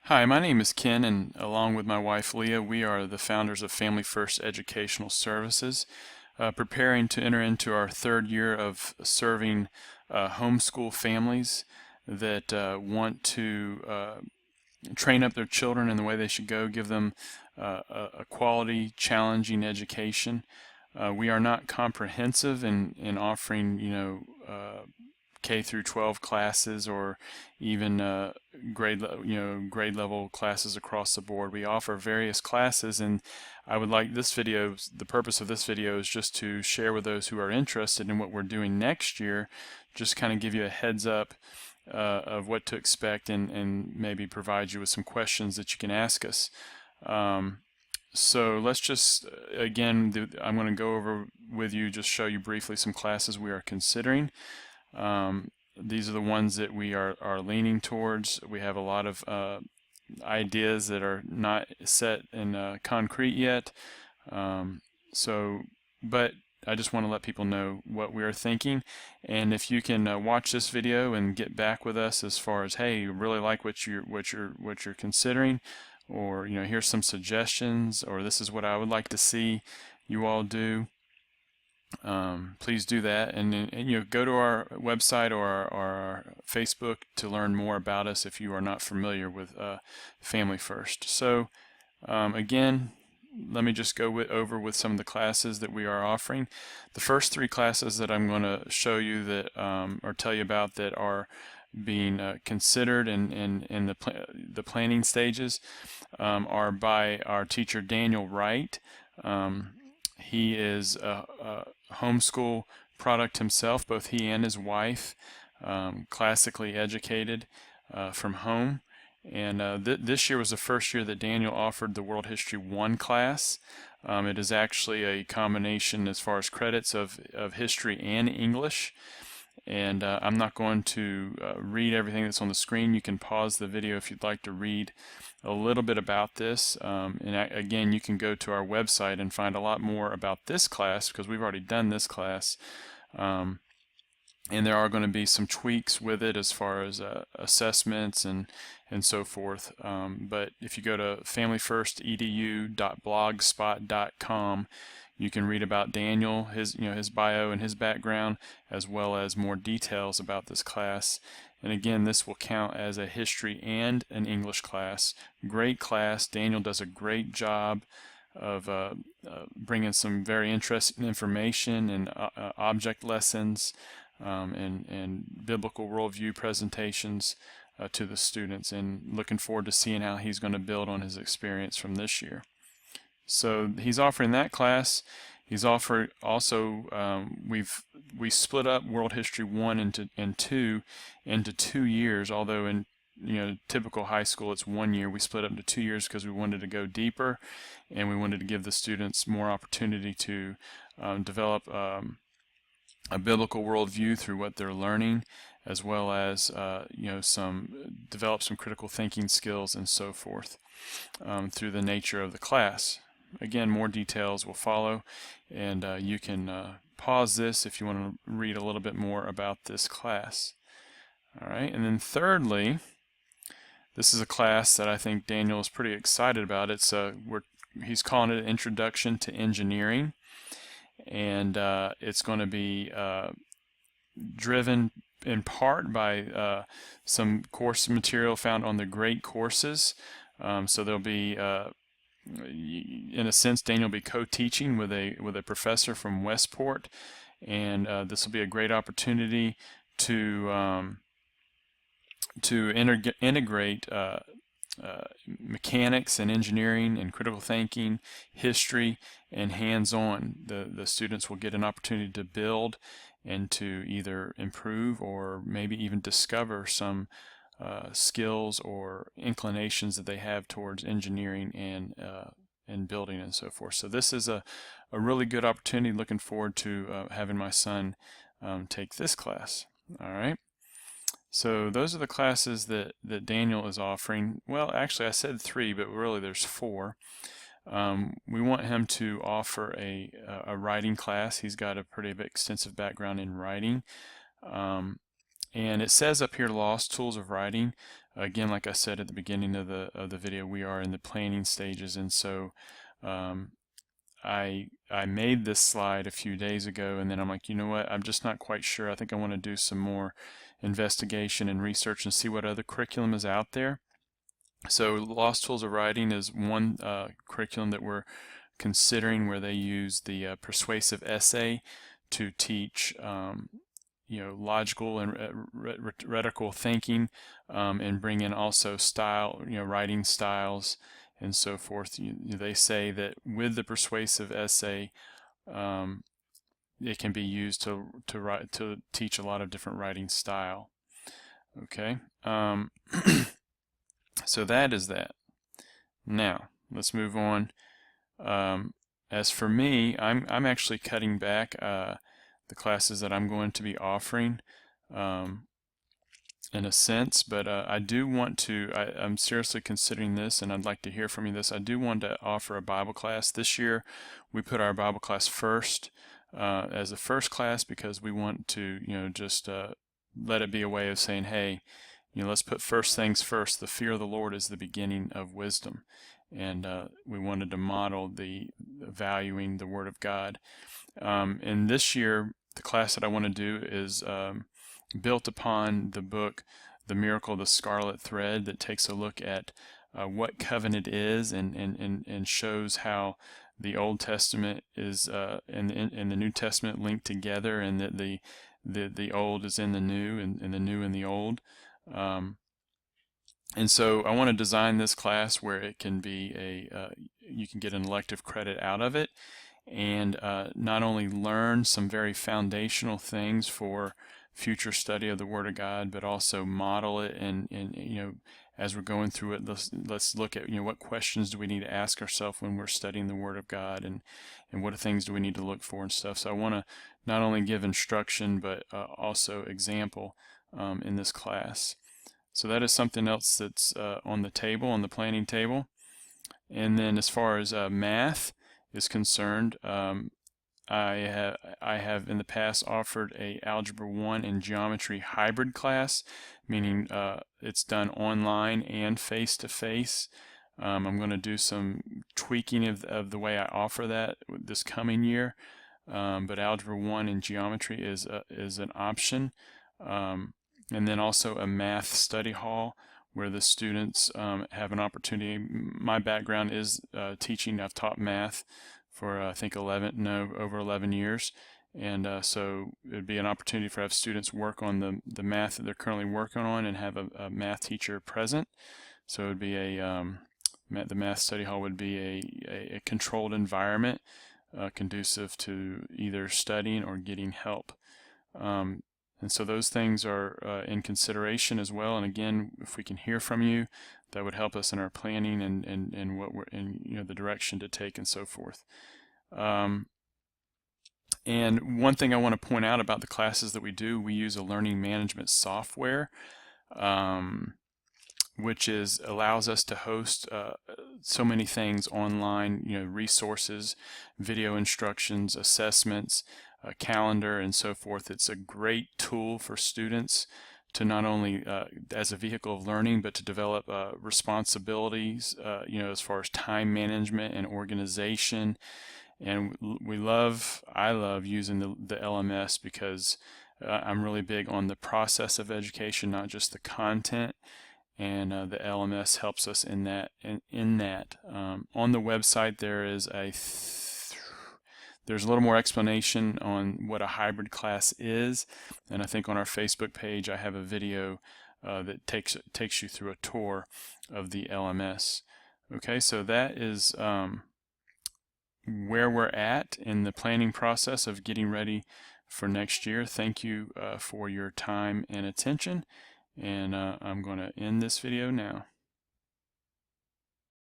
Hi, my name is Ken, and along with my wife Leah, we are the founders of Family First Educational Services, preparing to enter into our third year of serving homeschool families that want to train up their children in the way they should go, give them a quality, challenging education. We are not comprehensive in offering, K through 12 classes or even grade level classes across the board. We offer various classes, and I would like this video, the purpose of this video is just to share with those who are interested in what we're doing next year, just kind of give you a heads up of what to expect, and maybe provide you with some questions that you can ask us. So let's just, again, I'm going to go over with you, just show you briefly some classes we are considering. These are the ones that we are leaning towards. We have a lot of ideas that are not set in concrete yet. But I just want to let people know what we are thinking. And if you can watch this video and get back with us as far as, hey, you really like what you're considering, or here's some suggestions, or this is what I would like to see you all do. Please do that, and go to our website or our Facebook to learn more about us if you are not familiar with Family First. So again, let me just go over with some of the classes that we are offering. The first three classes that I'm going to show you that or tell you about that are being considered in the planning stages are by our teacher Daniel Wright. He is a homeschool product himself, both he and his wife, classically educated from home. And this year was the first year that Daniel offered the World History 1 class. It is actually a combination as far as credits of history and English. And I'm not going to read everything that's on the screen. You can pause the video if you'd like to read a little bit about this. Again, you can go to our website and find a lot more about this class, because we've already done this class. And there are going to be some tweaks with it as far as assessments and so forth. But if you go to familyfirstedu.blogspot.com, you can read about Daniel, his bio and his background, as well as more details about this class. And again, this will count as a history and an English class. Great class. Daniel does a great job of bringing some very interesting information and object lessons and biblical worldview presentations to the students, and looking forward to seeing how he's going to build on his experience from this year. So he's offering that class. He's offered also, we split up World History 1 and 2 into 2 years, although in typical high school it's 1 year. We split up into 2 years because we wanted to go deeper, and we wanted to give the students more opportunity to develop a biblical worldview through what they're learning, as well as develop some critical thinking skills and so forth through the nature of the class. Again, more details will follow, and you can pause this if you want to read a little bit more about this class. All right, and then thirdly, this is a class that I think Daniel is pretty excited about. He's calling it an Introduction to Engineering, and it's going to be driven in part by some course material found on the Great Courses. So there'll be in a sense, Daniel will be co-teaching with a professor from Westport, and this will be a great opportunity to integrate mechanics and engineering and critical thinking, history, and hands-on. The students will get an opportunity to build and to either improve or maybe even discover some skills or inclinations that they have towards engineering and building and so forth. So this is a really good opportunity. Looking forward to having my son take this class. All right. So those are the classes that Daniel is offering. Well, actually I said 3, but really there's 4. We want him to offer a writing class. He's got a pretty extensive background in writing. And it says up here, Lost Tools of Writing. again, like I said at the beginning of the video, we are in the planning stages, and so I made this slide a few days ago, and then I'm like, you know what, I'm just not quite sure. I think I want to do some more investigation and research and see what other curriculum is out there. So Lost Tools of Writing is one curriculum that we're considering, where they use the persuasive essay to teach logical and rhetorical thinking, and bring in also style, writing styles and so forth. They say that with the persuasive essay, it can be used to teach a lot of different writing style. Okay, so that is that. Now let's move on. As for me, I'm actually cutting back the classes that I'm going to be offering, in a sense, but I do want to, I'm seriously considering this, and I'd like to hear from you this. I do want to offer a Bible class. This year we put our Bible class first, as the first class, because we want to just let it be a way of saying, hey, let's put first things first. The fear of the Lord is the beginning of wisdom, and we wanted to model the valuing the Word of God. And this year the class that I want to do is built upon the book The Miracle of the Scarlet Thread, that takes a look at what covenant is, and shows how the Old Testament is and the New Testament linked together, and that the old is in the new, and the new in the old. And so I want to design this class where it can be you can get an elective credit out of it, and not only learn some very foundational things for future study of the Word of God, but also model it, and as we're going through it, let's look at what questions do we need to ask ourselves when we're studying the Word of God, and what things do we need to look for and stuff. So I want to not only give instruction, but also example in this class. So that is something else that's on the table, on the planning table. And then as far as math is concerned, I have in the past offered a Algebra 1 and Geometry hybrid class, meaning it's done online and face-to-face. I'm going to do some tweaking of the way I offer that this coming year, but Algebra 1 and Geometry is an option. And then also a math study hall, where the students have an opportunity. My background is teaching. I've taught math for I think over 11 years, and so it would be an opportunity for have students work on the math that they're currently working on, and have a math teacher present. So it would be the math study hall would be a controlled environment, conducive to either studying or getting help. And so those things are in consideration as well. And again, if we can hear from you, that would help us in our planning and what we're in, the direction to take and so forth. And one thing I want to point out about the classes that we do, we use a learning management software, which allows us to host so many things online, resources, video instructions, assessments, a calendar, and so forth. It's a great tool for students to not only as a vehicle of learning, but to develop responsibilities, as far as time management and organization. And I love using the LMS, because I'm really big on the process of education, not just the content. And the LMS helps us in that. On the website, there's a little more explanation on what a hybrid class is, and I think on our Facebook page I have a video that takes you through a tour of the LMS. Okay, so that is where we're at in the planning process of getting ready for next year. Thank you for your time and attention, and I'm going to end this video now.